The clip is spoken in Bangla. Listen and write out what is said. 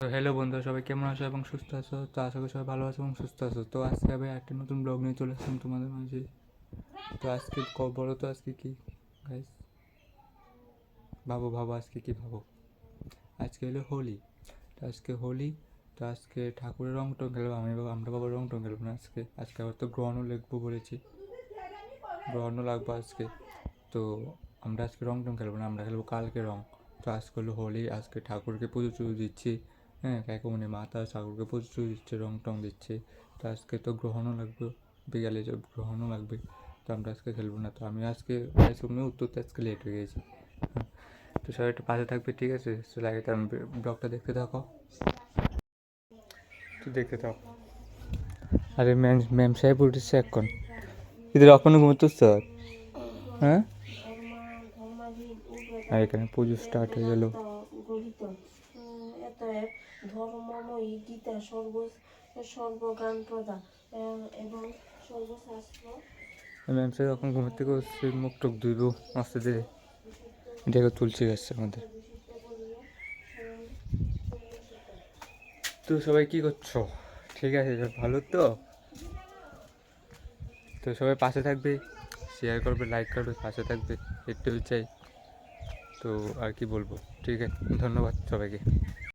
তো হ্যালো বন্ধুরা, সবাই কেমন আছো এবং সুস্থ আছো? তো আশা করি সবাই ভালো আছো এবং সুস্থ আছো। তো আজকে আমি একটা নতুন ব্লগ নিয়ে চলে আসলাম তোমাদের মাঝে। তো আজকে বলো তো আজকে কি গাইস? ভাবো ভাবো আজকে কি ভাবো? আজকে হলো হোলি। তো আজকে হোলি। তো আজকে ঠাকুরের রং টং খেলবো, আমরা বাবা রং টং খেলবো না আজকে। আজকে আবার তো গ্রহণও লিখবো বলেছি, গ্রহণও লাগবো আজকে। তো আমরা আজকে রং টং খেলবো না, আমরা খেলবো কালকে রং। তো আজকে হলো হোলি, আজকে ঠাকুরকে পুজো টুজো দিচ্ছি। হ্যাঁ, কাকুমনি মাতা ঠাকুরকে পুজো টুজো দিচ্ছে, রং টং দিচ্ছে। তো আজকে তো গ্রহণও লাগবে, বিকালে যে গ্রহণও লাগবে। তো আমরা আজকে খেলবো না। তো আমি আজকে তুমি উত্তরতে আজকে লেট হয়ে গেছি। তো সবাই একটু পাশে থাকবে, ঠিক আছে? তো লাগে তো আমি ব্লগটা দেখতে থাকো, তো দেখতে থাকো। আরে ম্যাম ম্যাম সাহেব উঠেছে এখন, এদের এখনো ঘুমোতো স্যার। হ্যাঁ, আর এখানে পুজো স্টার্ট হয়ে গেল। ধর্মময়ী গীতা সর্বজ্ঞান প্রদা এবং সর্বশাস্ত্র। ম্যাম সাহেব এখন ঘুমের থেকে উঠছে, মুখ টুক ধুইব আস্তে ধীরে। দেখো তুলসী গাছ আমাদের। তো সবাই কি করছো? ঠিক আছে, ভালো তো? তো সবাই পাশে থাকবে, শেয়ার করবে, লাইক করবে, পাশে থাকবে, একটু চাই। তো আর কি বলবো, ঠিক আছে, ধন্যবাদ সবাইকে।